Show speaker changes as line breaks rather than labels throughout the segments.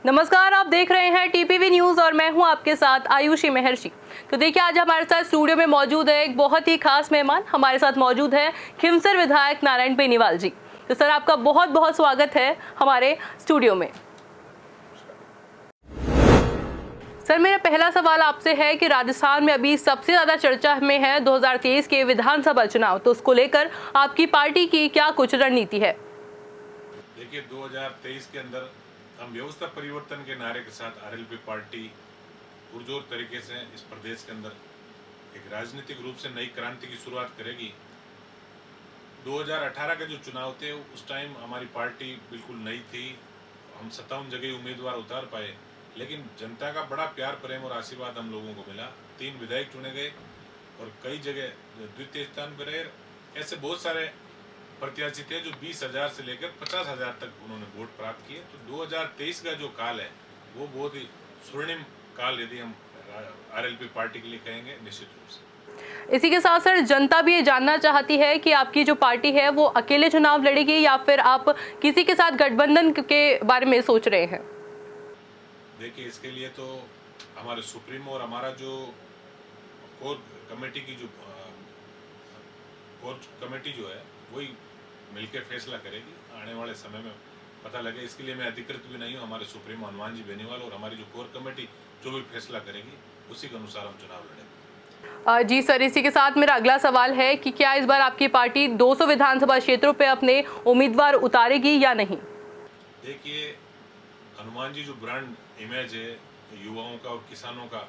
नमस्कार, आप देख रहे हैं टीपीवी न्यूज और मैं हूं आपके साथ आयुषी महर्षि। तो देखिए, आज हमारे साथ स्टूडियो में मौजूद है एक बहुत ही खास मेहमान। हमारे साथ मौजूद है खिमसर विधायक नारायण बेनीवाल जी। तो सर, आपका बहुत बहुत स्वागत है हमारे स्टूडियो में। सर, मेरा पहला सवाल आपसे है कि राजस्थान में अभी सबसे ज्यादा चर्चा में है 2023 के विधानसभा चुनाव, तो उसको लेकर आपकी पार्टी की क्या कुछ रणनीति है?
देखिए, 2023 के अंदर हम व्यवस्था परिवर्तन के नारे के साथ आरएलपी पार्टी पुरजोर तरीके से इस प्रदेश के अंदर एक राजनीतिक रूप से नई क्रांति की शुरुआत करेगी। 2018 के जो चुनाव थे उस टाइम हमारी पार्टी बिल्कुल नई थी। हम 57 जगह उम्मीदवार उतार पाए, लेकिन जनता का बड़ा प्यार प्रेम और आशीर्वाद हम लोगों को मिला। 3 विधायक चुने गए और कई जगह द्वितीय स्थान पर रहे। ऐसे बहुत सारे प्रत्याशी थे जो 20,000 से लेकर 50,000 तक उन्होंने वोट प्राप्त किए। तो 2023 का जो काल है वो बहुत ही स्वर्णिम काल यदि हम आरएलपी पार्टी के लिए कहेंगे, निश्चित रूप से।
इसी के साथ सर, जनता भी ये जानना चाहती है कि आपकी जो पार्टी है वो अकेले चुनाव लड़ेगी या फिर आप किसी के साथ गठबंधन के बारे में सोच रहे हैं?
देखिए, इसके लिए तो हमारे सुप्रीमो और हमारा जो कोर कमेटी की जो कोर कमेटी जो है वही मिलकर फैसला करेगी। आने वाले समय में पता लगे, इसके लिए मैं अधिकृत भी नहीं हूँ। हमारे सुप्रीमो हनुमान जी बेनीवाल और हमारी जो कोर कमेटी जो भी फैसला करेगी उसी के अनुसार हम चुनाव लड़ेंगे।
जी सर, इसी के साथ मेरा अगला सवाल है कि क्या इस बार आपकी पार्टी 200 विधानसभा क्षेत्रों पे अपने उम्मीदवार उतारेगी या नहीं?
देखिए, हनुमान जी जो ब्रांड इमेज है युवाओं का और किसानों का,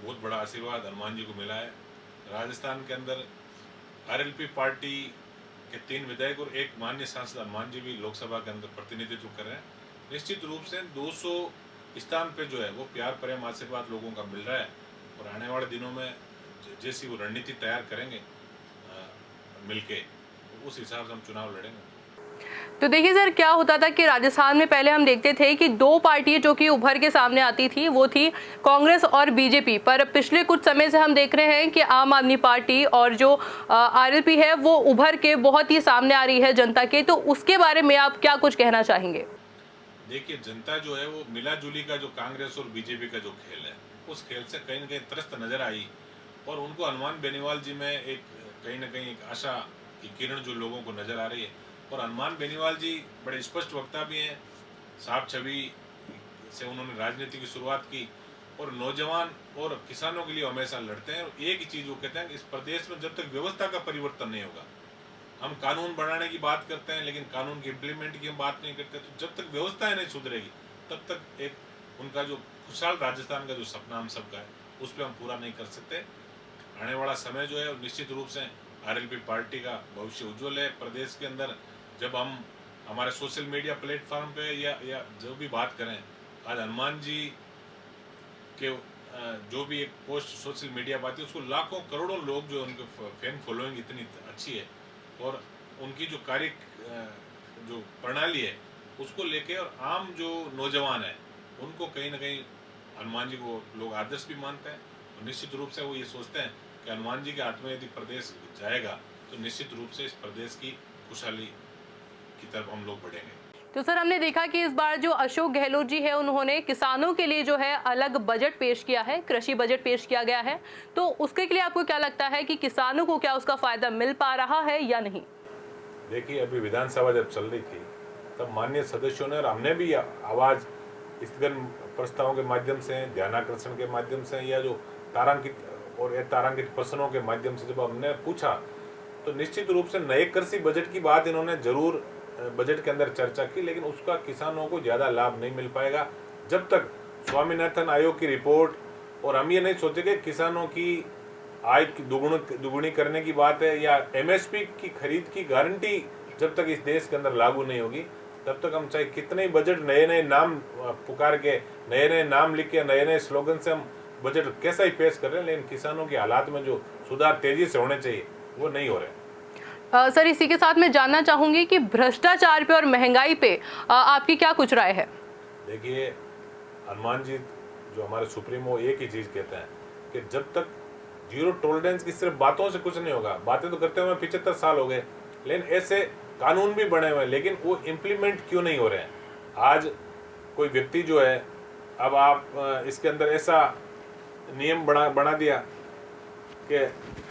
बहुत बड़ा आशीर्वाद हनुमान जी को मिला है। राजस्थान के अंदर आरएलपी पार्टी के 3 विधायक और एक माननीय सांसद हनुमान जी भी लोकसभा के अंदर प्रतिनिधित्व कर रहे हैं। निश्चित रूप से 200 स्थान पे जो है वो प्यार प्रेम आशीर्वाद लोगों का मिल रहा है और आने वाले दिनों में जैसी वो रणनीति तैयार करेंगे मिलके, उस हिसाब से हम चुनाव लड़ेंगे।
तो देखिए सर, क्या होता था कि राजस्थान में पहले हम देखते थे कि 2 पार्टियां जो कि उभर के सामने आती थी वो थी कांग्रेस और बीजेपी। पर पिछले कुछ समय से हम देख रहे हैं कि आम आदमी पार्टी और जो आरएलपी है वो उभर के बहुत ही सामने आ रही है जनता के। तो उसके बारे में आप क्या कुछ कहना चाहेंगे?
देखिए, जनता जो है वो मिला जुली का जो कांग्रेस और बीजेपी का जो खेल है उस खेल से कहीं न कहीं त्रस्त नजर आई और उनको हनुमान बेनीवाल जी में एक कहीं न कहीं एक आशा की किरण जो लोगों को नजर आ रही है। और हनुमान बेनीवाल जी बड़े स्पष्ट वक्ता भी हैं, साफ छवि से उन्होंने राजनीति की शुरुआत की और नौजवान और किसानों के लिए हमेशा लड़ते हैं। और एक ही चीज़ वो कहते हैं कि इस प्रदेश में जब तक व्यवस्था का परिवर्तन नहीं होगा, हम कानून बढ़ाने की बात करते हैं लेकिन कानून की इम्प्लीमेंट की हम बात नहीं करते, तो जब तक व्यवस्थाएं नहीं सुधरेगी तब तक एक उनका जो खुशहाल राजस्थान का जो सपना हम सबका है उस पर हम पूरा नहीं कर सकते। आने वाला समय जो है निश्चित रूप से आरएलपी पार्टी का भविष्य उज्जवल है। प्रदेश के अंदर जब हम हमारे सोशल मीडिया प्लेटफॉर्म पे या जो भी बात करें, आज हनुमान जी के जो भी एक पोस्ट सोशल मीडिया पर आती है उसको लाखों करोड़ों लोग जो उनके फैन फॉलोइंग इतनी अच्छी है और उनकी जो कार्य जो प्रणाली है उसको लेके और आम जो नौजवान है उनको कहीं ना कहीं हनुमान जी को लोग आदर्श भी मानते हैं और निश्चित रूप से वो ये सोचते हैं कि हनुमान जी के हाथ में यदि प्रदेश जाएगा तो निश्चित रूप से इस प्रदेश की खुशहाली की तरफ हम लोग बढ़ेंगे।
तो सर, हमने देखा कि इस बार जो अशोक गहलोत जी है उन्होंने किसानों के लिए जो है अलग बजट पेश किया है, कृषि बजट पेश किया गया है। तो उसके लिए आपको क्या लगता है कि किसानों को क्या उसका फायदा मिल पा रहा है या नहीं?
देखिए, अभी विधानसभा जब चल रही थी तब माननीय सदस्यों ने और हमने भी आवाज स्थगन प्रस्तावों के माध्यम से, ध्यानाकर्षण के माध्यम से या जो तारांकित और अतारांकित प्रश्नों के माध्यम से जब हमने पूछा तो निश्चित रूप से नए कृषि बजट की बात इन्होंने जरूर बजट के अंदर चर्चा की, लेकिन उसका किसानों को ज़्यादा लाभ नहीं मिल पाएगा जब तक स्वामीनाथन आयोग की रिपोर्ट और हम ये नहीं सोचेंगे किसानों की आय दुगुनी करने की बात है या एमएसपी की खरीद की गारंटी जब तक इस देश के अंदर लागू नहीं होगी तब तक हम चाहे कितने ही बजट नए नए नाम पुकार के, नए नए नाम लिख के, नए नए स्लोगन से हम बजट कैसा ही पेश कर रहे हैं, लेकिन किसानों के हालात में जो सुधार तेजी से होने चाहिए वो नहीं हो रहे।
सर, इसी के साथ मैं जानना चाहूंगी कि भ्रष्टाचार पे और महंगाई पे आपकी क्या कुछ राय है?
देखिए, हनुमान जी जो हमारे सुप्रीमो एक ही चीज़ कहते हैं कि जब तक जीरो टॉलरेंस की सिर्फ बातों से कुछ नहीं होगा। बातें तो करते हुए 75 साल हो गए, लेकिन ऐसे कानून भी बने हुए हैं लेकिन वो इम्प्लीमेंट क्यों नहीं हो रहे हैं। आज कोई व्यक्ति जो है, अब आप इसके अंदर ऐसा नियम बना दिया कि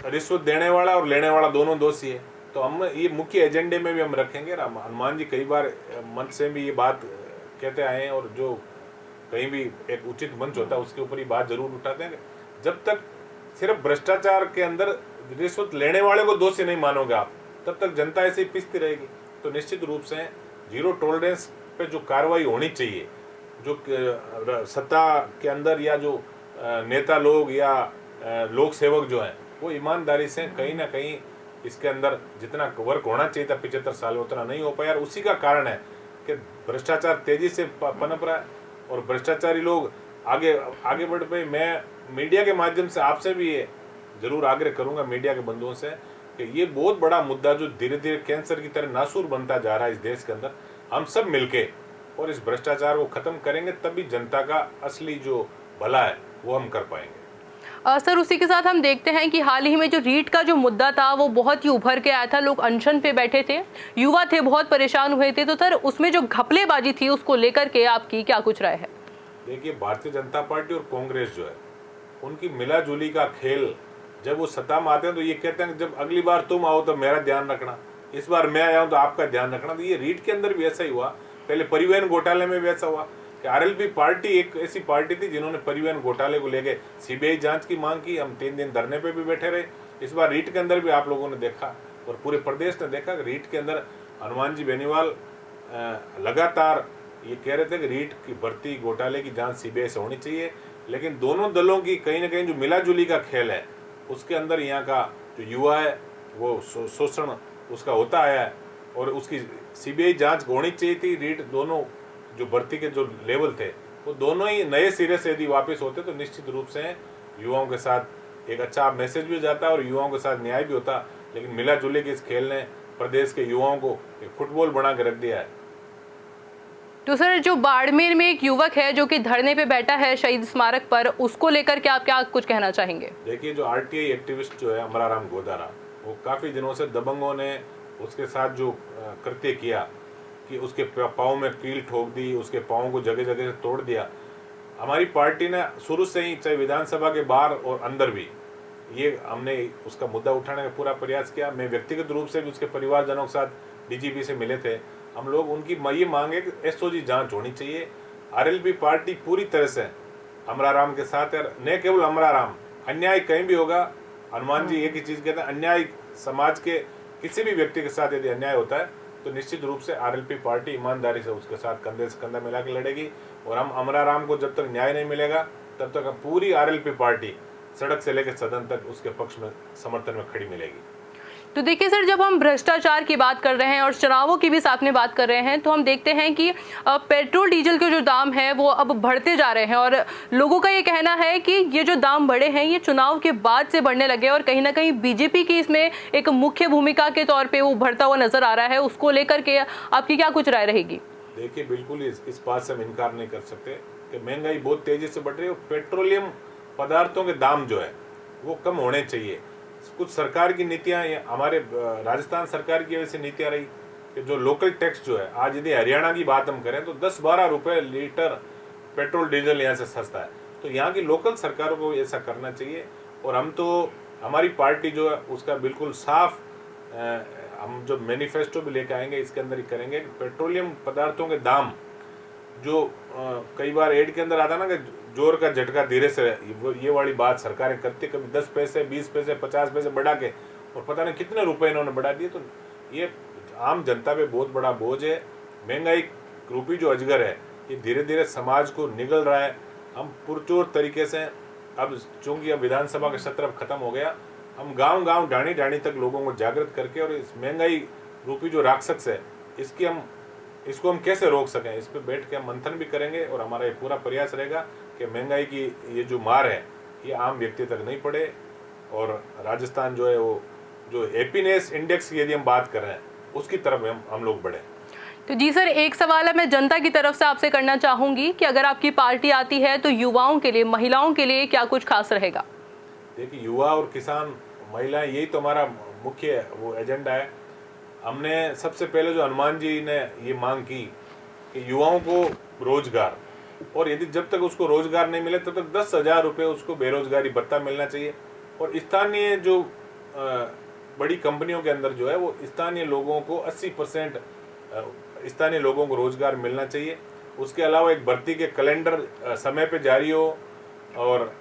रिश्वत देने वाला और लेने वाला दोनों दोषी है, तो हम ये मुख्य एजेंडे में भी हम रखेंगे। हनुमान जी कई बार मंच से भी ये बात कहते आए हैं, और जो कहीं भी एक उचित मंच होता है उसके ऊपर ये बात जरूर उठाते हैं। जब तक सिर्फ भ्रष्टाचार के अंदर रिश्वत लेने वाले को दोषी नहीं मानोगे आप, तब तक जनता ऐसे ही पिसती रहेगी। तो निश्चित रूप से जीरो टॉलरेंस पे जो कार्रवाई होनी चाहिए, जो सत्ता के अंदर या जो नेता लोग या लोक सेवक जो हैं वो ईमानदारी से कहीं ना कहीं इसके अंदर जितना वर्क होना चाहिए था 75 साल में उतना नहीं हो पाया। और उसी का कारण है कि भ्रष्टाचार तेजी से पनप रहा है और भ्रष्टाचारी लोग आगे बढ़ पे। मैं मीडिया के माध्यम से आपसे भी ये जरूर आग्रह करूंगा, मीडिया के बंधुओं से, कि ये बहुत बड़ा मुद्दा जो धीरे धीरे कैंसर की तरह नासूर बनता जा रहा है इस देश के अंदर, हम सब मिलके और इस भ्रष्टाचार को खत्म करेंगे, तभी जनता का असली जो भला है वो हम कर पाएंगे।
सर, उसी के साथ हम देखते हैं कि हाल ही में जो रीट का जो मुद्दा था वो बहुत ही उभर के आया था। लोग अनशन पे बैठे थे, युवा थे, बहुत परेशान हुए थे। तो सर, उसमें जो घपलेबाजी थी उसको लेकर के आपकी क्या कुछ राय है?
देखिए, भारतीय जनता पार्टी और कांग्रेस जो है उनकी मिला जुली का खेल, जब वो सत्ता में आते हैं तो ये कहते हैं कि जब अगली बार तुम आओ तो मेरा ध्यान रखना, इस बार मैं आया हूं तो आपका ध्यान रखना। तो ये रीट के अंदर भी ऐसा ही हुआ, पहले परिवहन घोटाले में भी ऐसा हुआ कि आरएलपी पार्टी एक ऐसी पार्टी थी जिन्होंने परिवहन घोटाले को लेके सीबीआई जांच की मांग की। हम 3 दिन धरने पे भी बैठे रहे। इस बार रीट के अंदर भी आप लोगों ने देखा और पूरे प्रदेश ने देखा कि रीट के अंदर हनुमान जी बेनीवाल लगातार ये कह रहे थे कि रीट की भर्ती घोटाले की जांच सीबीआई से होनी चाहिए। लेकिन दोनों दलों की कहीं ना कहीं जो मिला जुली का खेल है उसके अंदर यहाँ का जो युवा है वो शोषण उसका होता आया है और उसकी सीबीआई जांच होनी चाहिए थी। रीट दोनों जो भर्ती के जो लेवल थे वो दोनों ही नए सिरे से यदि वापस होते तो निश्चित रूप से युवाओं के साथ एक अच्छा मैसेज भी जाता और युवाओं के साथ न्याय भी होता। लेकिन मिला जुले के इस खेल ने प्रदेश के युवाओं को एक फुटबॉल बना के रख दिया है।
तो सर, जो बाड़मेर में एक युवक है जो कि धरने पे बैठा है शहीद स्मारक पर, उसको लेकर के आप क्या कुछ कहना चाहेंगे?
देखिए, जो आरटीआई एक्टिविस्ट जो है अमराराम गोदारा, वो काफ़ी दिनों से दबंगों ने उसके साथ जो कृत्य किया कि उसके पाँव में कील ठोक दी, उसके पाँव को जगह जगह से तोड़ दिया। हमारी पार्टी ने शुरू से ही, चाहे विधानसभा के बाहर और अंदर भी, ये हमने उसका मुद्दा उठाने का पूरा प्रयास किया। मैं व्यक्तिगत रूप से भी उसके परिवारजनों के साथ डीजीपी से मिले थे। हम लोग उनकी ये मांगे कि एसओजी जांच होनी चाहिए। आरएलपी पार्टी पूरी तरह से अमराराम के साथ है। न केवल अमराराम, अन्याय कहीं भी होगा, हनुमान जी एक ही चीज़ कहते हैं, अन्याय समाज के किसी भी व्यक्ति के साथ यदि अन्याय होता है तो निश्चित रूप से आरएलपी पार्टी ईमानदारी से उसके साथ कंधे से कंधा मिला के लड़ेगी। और हम अमराराम को जब तक न्याय नहीं मिलेगा तब तक पूरी आरएलपी पार्टी सड़क से लेकर सदन तक उसके पक्ष में समर्थन में खड़ी मिलेगी।
तो देखिए सर, जब हम भ्रष्टाचार की बात कर रहे हैं और चुनावों की भी साथ में बात कर रहे हैं, तो हम देखते हैं कि पेट्रोल डीजल के जो दाम है वो अब बढ़ते जा रहे हैं और लोगों का ये कहना है कि ये जो दाम बढ़े हैं ये चुनाव के बाद से बढ़ने लगे और कहीं ना कहीं बीजेपी की इसमें एक मुख्य भूमिका के तौर पर वो बढ़ता हुआ नजर आ रहा है। उसको लेकर के आपकी क्या कुछ राय रहेगी?
देखिए, बिल्कुल इस बात से हम इनकार नहीं कर सकते कि महंगाई बहुत तेजी से बढ़ रही है और पेट्रोलियम पदार्थों के दाम जो है वो कम होने चाहिए। कुछ सरकार की नीतियां, हमारे राजस्थान सरकार की वैसे नीतियां रही कि जो लोकल टैक्स जो है, आज यदि हरियाणा की बात हम करें तो 10-12 रुपए लीटर पेट्रोल डीजल यहाँ से सस्ता है। तो यहाँ की लोकल सरकारों को ऐसा करना चाहिए। और हम तो, हमारी पार्टी जो है उसका बिल्कुल साफ, हम जो मैनिफेस्टो भी लेकर आएंगे इसके अंदर ही करेंगे। पेट्रोलियम पदार्थों के दाम जो कई बार एड के अंदर आता ना कि जोर का झटका धीरे से, ये वाली बात सरकारें करती, कभी 10 पैसे 20 पैसे 50 पैसे बढ़ा के और पता नहीं कितने रुपए इन्होंने बढ़ा दिए। तो ये आम जनता पे बहुत बड़ा बोझ है। महंगाई रूपी जो अजगर है ये धीरे धीरे समाज को निगल रहा है। हम पुरजोर तरीके से, अब चूंकि अब विधानसभा का सत्र खत्म हो गया, हम गाँव गाँव ढाणी ढाणी तक लोगों को जागृत करके और इस महंगाई रूपी जो राक्षस है इसको हम कैसे रोक सकें, इस पर बैठ के हम मंथन भी करेंगे। और हमारा ये पूरा प्रयास रहेगा कि महंगाई की ये जो मार है ये आम व्यक्ति तक नहीं पड़े और राजस्थान जो है वो जो हैप्पीनेस इंडेक्स की यदि हम बात कर रहे हैं उसकी तरफ हम लोग बढ़े।
तो जी सर, एक सवाल है मैं जनता की तरफ से आपसे करना चाहूँगी कि अगर आपकी पार्टी आती है तो युवाओं के लिए, महिलाओं के लिए क्या कुछ खास रहेगा?
देखिए, युवा और किसान, महिलाएं, यही तो हमारा मुख्य वो एजेंडा है। हमने सबसे पहले जो हनुमान जी ने ये मांग की कि युवाओं को रोजगार, और यदि जब तक उसको रोजगार नहीं मिले तब तक 10,000 रुपये उसको बेरोजगारी भत्ता मिलना चाहिए। और स्थानीय जो बड़ी कंपनियों के अंदर जो है वो स्थानीय लोगों को 80% स्थानीय लोगों को रोजगार मिलना चाहिए। उसके अलावा एक भर्ती के कैलेंडर समय पे जारी हो, और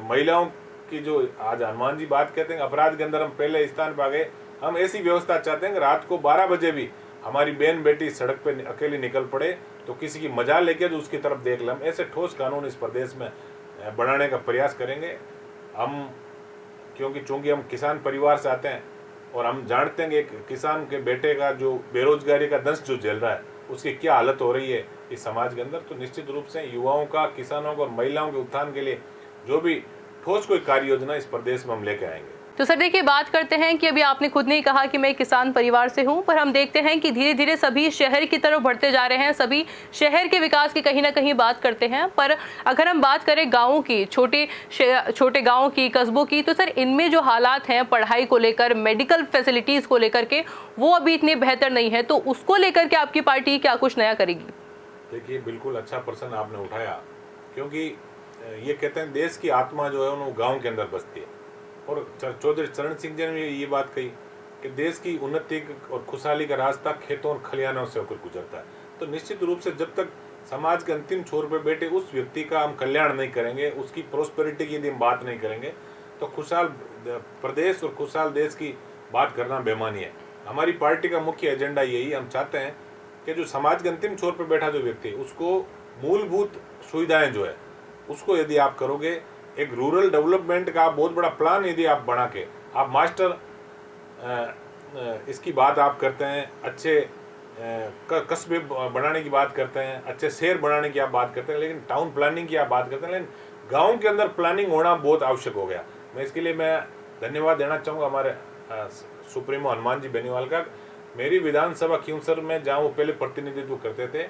महिलाओं की जो आज हनुमान जी बात कहते हैं अपराध के अंदर हम पहले स्थान पर आ गए, हम ऐसी व्यवस्था चाहते हैं कि रात को 12 बजे भी हमारी बहन बेटी सड़क पे अकेली निकल पड़े तो किसी की मजाल लेके जो उसकी तरफ देख ले। हम ऐसे ठोस कानून इस प्रदेश में बनाने का प्रयास करेंगे। हम क्योंकि चूंकि हम किसान परिवार से आते हैं और हम जानते हैं कि एक किसान के बेटे का जो बेरोजगारी का दंश जो झेल रहा है उसकी क्या हालत हो रही है इस समाज के अंदर, तो निश्चित रूप से युवाओं का, किसानों का और महिलाओं के उत्थान के लिए जो भी ठोस कोई कार्य योजना इस प्रदेश में हम लेके आएंगे।
तो सर देखिए, बात करते हैं कि अभी आपने खुद ने कहा कि मैं किसान परिवार से हूं, पर हम देखते हैं कि धीरे धीरे सभी शहर की तरफ बढ़ते जा रहे हैं, सभी शहर के विकास की कहीं ना कहीं बात करते हैं। पर अगर हम बात करें गाँव की, छोटे गाँव की, कस्बों की, तो सर इनमें जो हालात हैं पढ़ाई को लेकर, मेडिकल फैसिलिटीज को लेकर के, वो अभी इतने बेहतर नहीं है। तो उसको लेकर के आपकी पार्टी क्या कुछ नया करेगी?
देखिए, बिल्कुल अच्छा प्रश्न आपने उठाया, क्योंकि ये कहते हैं देश की आत्मा जो है वो गाँव के अंदर बसती है। और चौधरी चरण सिंह जी ने ये बात कही कि देश की उन्नति और खुशहाली का रास्ता खेतों और खलिहानों से होकर गुजरता है। तो निश्चित रूप से जब तक समाज के अंतिम छोर पर बैठे उस व्यक्ति का हम कल्याण नहीं करेंगे, उसकी प्रोस्पेरिटी की यदि हम बात नहीं करेंगे, तो खुशहाल प्रदेश और खुशहाल देश की बात करना बेमानी है। हमारी पार्टी का मुख्य एजेंडा यही, हम चाहते हैं कि जो समाज के अंतिम छोर पर बैठा जो व्यक्ति, उसको मूलभूत सुविधाएं जो है उसको यदि आप करोगे, एक रूरल डेवलपमेंट का बहुत बड़ा प्लान यदि आप बना के, आप मास्टर इसकी बात आप करते हैं, अच्छे कस्बे बनाने की बात करते हैं, अच्छे शहर बनाने की आप बात करते हैं, लेकिन टाउन प्लानिंग की आप बात करते हैं, लेकिन गांव के अंदर प्लानिंग होना बहुत आवश्यक हो गया। मैं इसके लिए मैं धन्यवाद देना चाहूँगा हमारे सुप्रीमो हनुमान जी बेनीवाल का। मेरी विधानसभा खींवसर में जहाँ वो पहले प्रतिनिधित्व करते थे,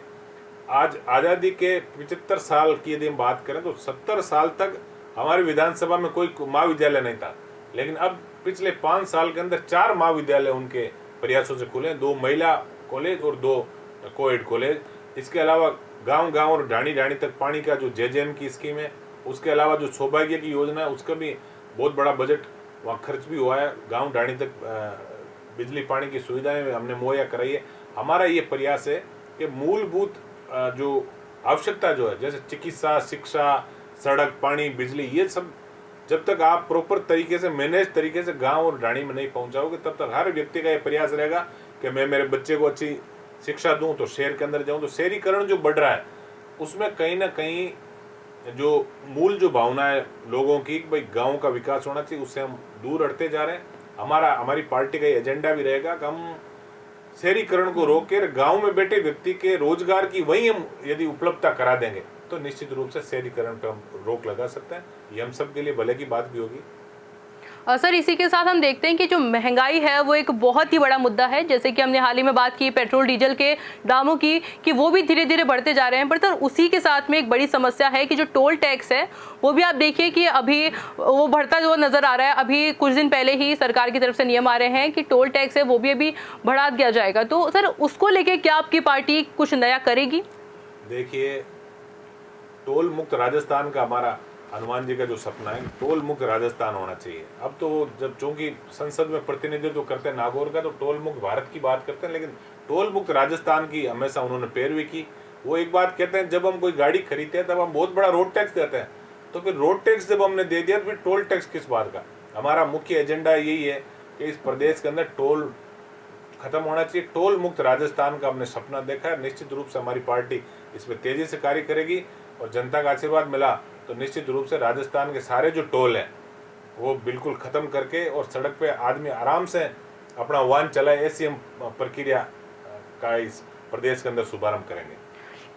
आज आज़ादी के 75 साल की यदि हम बात करें तो 70 साल तक हमारी विधानसभा में कोई महाविद्यालय नहीं था, लेकिन अब पिछले 5 साल के अंदर 4 महाविद्यालय उनके प्रयासों से खुले, 2 महिला कॉलेज और 2 कोएड कॉलेज। इसके अलावा गांव-गांव और ढाणी-ढाणी तक पानी का जो जेजेएम की स्कीम है, उसके अलावा जो सौभाग्य की योजना है उसका भी बहुत बड़ा बजट वहाँ खर्च भी हुआ है। गाँव ढाणी तक बिजली पानी की सुविधाएं हमने मुहैया कराई है। हमारा ये प्रयास है कि मूलभूत जो आवश्यकता जो है, जैसे चिकित्सा, शिक्षा, सड़क, पानी, बिजली, ये सब जब तक आप प्रॉपर तरीके से, मैनेज तरीके से गांव और ढाणी में नहीं पहुंचाओगे, तब तक हर व्यक्ति का ये प्रयास रहेगा कि मैं मेरे बच्चे को अच्छी शिक्षा दूं तो शहर के अंदर जाऊं। तो शहरीकरण जो बढ़ रहा है उसमें कहीं ना कहीं जो मूल जो भावना है लोगों की, भाई गाँव का विकास होना चाहिए, उससे हम दूर हटते जा रहे हैं। हमारी पार्टी का एजेंडा भी रहेगा कि हम शहरीकरण को रोक कर गाँव में बैठे व्यक्ति के रोजगार की वही हम यदि उपलब्धता करा देंगे तो निश्चित रूप से शहरीकरण पर हम रोक लगा सकते हैं। ये हम सब के लिए भले की बात भी होगी।
सर इसी के साथ हम देखते हैं कि जो महंगाई है वो एक बहुत ही बड़ा मुद्दा है। जैसे कि हमने हाल ही में बात की पेट्रोल डीजल के दामों की, कि वो भी धीरे धीरे बढ़ते जा रहे हैं, पर उसी के साथ में एक बड़ी समस्या है कि जो टोल टैक्स है वो भी आप देखिए कि अभी वो बढ़ता जो नजर आ रहा है। अभी कुछ दिन पहले ही सरकार की तरफ से नियम आ रहे हैं कि टोल टैक्स है वो भी अभी बढ़ा दिया जाएगा। तो सर उसको लेके क्या आपकी पार्टी कुछ नया करेगी?
देखिए, टोल मुक्त राजस्थान का हमारा हनुमान जी का जो सपना है, टोल मुक्त राजस्थान होना चाहिए। अब तो जब चूंकि संसद में प्रतिनिधित्व करते हैं नागौर का, तो टोल मुक्त भारत की बात करते हैं, लेकिन टोल मुक्त राजस्थान की हमेशा उन्होंने पैरवी की। वो एक बात कहते हैं, जब हम कोई गाड़ी खरीदते हैं तब हम बहुत बड़ा रोड टैक्स देते हैं, तो फिर रोड टैक्स जब हमने दे दिया तो फिर टोल टैक्स किस बात का? हमारा मुख्य एजेंडा यही है कि इस प्रदेश के अंदर टोल खत्म होना चाहिए। टोल मुक्त राजस्थान का हमने सपना देखा है। निश्चित रूप से हमारी पार्टी इसमें तेजी से कार्य करेगी और जनता का आशीर्वाद मिला तो निश्चित रूप से राजस्थान के सारे जो टोल हैं वो बिल्कुल ख़त्म करके और सड़क पे आदमी आराम से अपना वाहन चलाए, ऐसी हम प्रक्रिया का इस प्रदेश के अंदर शुभारंभ करेंगे।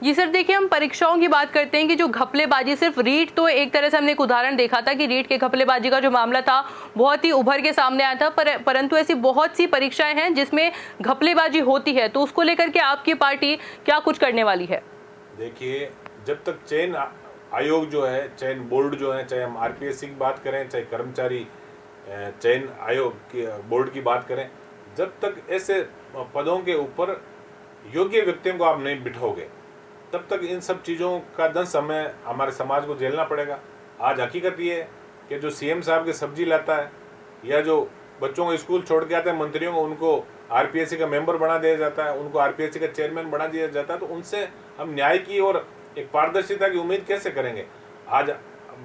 जी सर, देखिए हम परीक्षाओं की बात करते हैं कि जो घपलेबाजी, सिर्फ रीट तो एक तरह से हमने एक उदाहरण देखा था कि रीट के घपलेबाजी का जो मामला था बहुत ही उभर के सामने आया था, परंतु ऐसी बहुत सी परीक्षाएं हैं जिसमें घपलेबाजी होती है। तो उसको लेकर के आपकी पार्टी क्या कुछ करने वाली है?
देखिए, जब तक चयन आयोग जो है, चयन बोर्ड जो है, चाहे हम आरपीएससी की बात करें, चाहे कर्मचारी चयन आयोग की बोर्ड की बात करें, जब तक ऐसे पदों के ऊपर योग्य व्यक्तियों को आप नहीं बिठाओगे तब तक इन सब चीज़ों का दंश हमें हमारे समाज को झेलना पड़ेगा। आज हकीकत ये है कि जो सीएम साहब की सब्जी लाता है या जो बच्चों को स्कूल छोड़ के आते हैं मंत्रियों को, उनको आरपीएससी का मेंबर बना दिया जाता है, उनको आरपीएससी का चेयरमैन बना दिया जाता है, तो उनसे हम न्याय की और एक पारदर्शिता की उम्मीद कैसे करेंगे। आज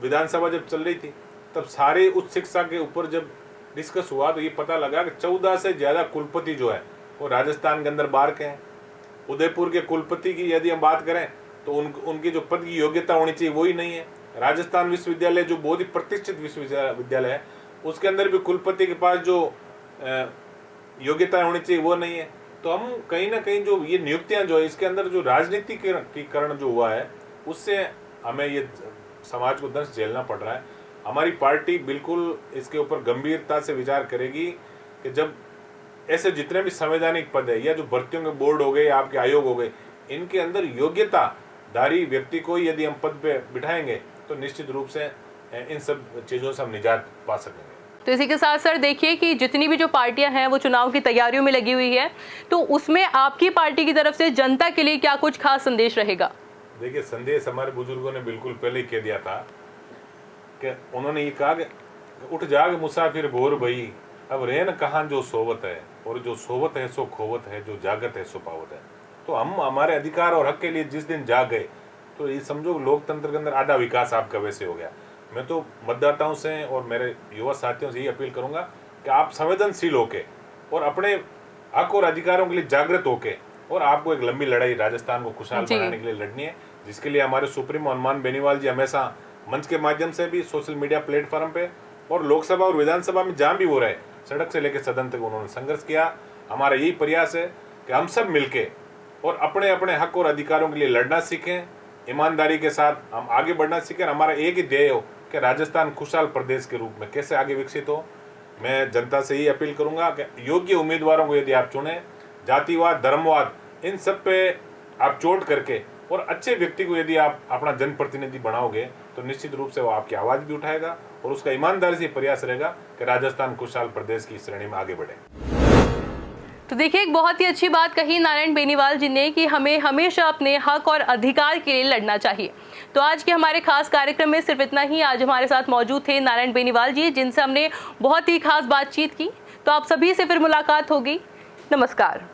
विधानसभा जब चल रही थी तब सारी उच्च शिक्षा के ऊपर जब डिस्कस हुआ तो ये पता लगा कि 14 से ज़्यादा कुलपति जो है वो राजस्थान के अंदर बाहर के हैं। उदयपुर के कुलपति की यदि हम बात करें तो उनकी जो पद की योग्यता होनी चाहिए वही नहीं है। राजस्थान विश्वविद्यालय जो बहुत ही प्रतिष्ठित विश्वविद्यालय है उसके अंदर भी कुलपति के पास जो योग्यता होनी चाहिए वो नहीं है। तो हम कहीं ना कहीं जो ये नियुक्तियां जो है इसके अंदर जो राजनीतिकरण जो हुआ है उससे हमें ये समाज को दंश झेलना पड़ रहा है। हमारी पार्टी बिल्कुल इसके ऊपर गंभीरता से विचार करेगी कि जब ऐसे जितने भी संवैधानिक पद है या जो भर्तियों के बोर्ड हो गए, आपके आयोग हो गए, इनके अंदर योग्यताधारी व्यक्ति को यदि हम पद पे बिठाएंगे तो निश्चित रूप से इन सब चीज़ों से हम निजात पा सकेंगे।
तो इसी के साथ सर देखिए कि जितनी भी जो पार्टियां हैं वो चुनाव की तैयारियों में लगी हुई है, तो उसमें आपकी पार्टी की तरफ से जनता के लिए क्या कुछ खास संदेश रहेगा?
देखिए, संदेश हमारे बुजुर्गों ने बिल्कुल पहले ही कह दिया था कि उन्होंने ये कहा कि उठ जाग मुसाफिर भोर भई, अब रहन कहाँ जो सोवत है, और जो सोवत है सो खोवत है, जो जागत है सो पावत है। तो हम हमारे अधिकार और हक के लिए जिस दिन जाग गए तो ये समझो लोकतंत्र के अंदर आधा विकास आपका वैसे हो गया। मैं तो मतदाताओं से और मेरे युवा साथियों से ये अपील करूंगा कि आप संवेदनशील होके और अपने हक और अधिकारों के लिए जागृत होके, और आपको एक लंबी लड़ाई राजस्थान को खुशहाल बनाने के लिए लड़नी है, जिसके लिए हमारे सुप्रीमो हनुमान बेनीवाल जी हमेशा मंच के माध्यम से भी, सोशल मीडिया प्लेटफॉर्म पे और लोकसभा और विधानसभा में जहाँ भी हो रहे, सड़क से लेकर सदन तक उन्होंने संघर्ष किया। हमारा यही प्रयास है कि हम सब मिलके और अपने अपने हक और अधिकारों के लिए लड़ना सीखें, ईमानदारी के साथ हम आगे बढ़ना सीखें। हमारा एक ही ध्येय हो कि राजस्थान खुशहाल प्रदेश के रूप में कैसे आगे विकसित हो। मैं जनता से यही अपील करूंगा कि योग्य उम्मीदवारों को यदि आप चुनें, जातिवाद, धर्मवाद इन सब पे आप चोट करके और अच्छे व्यक्ति को यदि आप अपना जनप्रतिनिधि बनाओगे तो निश्चित रूप से वो आपकी आवाज़ भी उठाएगा और उसका ईमानदारी से प्रयास रहेगा कि राजस्थान खुशहाल प्रदेश की श्रेणी में आगे बढ़े।
तो देखिए, एक बहुत ही अच्छी बात कही नारायण बेनीवाल जी ने कि हमें हमेशा अपने हक और अधिकार के लिए लड़ना चाहिए। तो आज के हमारे खास कार्यक्रम में सिर्फ इतना ही। आज हमारे साथ मौजूद थे नारायण बेनीवाल जी, जिनसे हमने बहुत ही खास बातचीत की। तो आप सभी से फिर मुलाकात होगी। नमस्कार।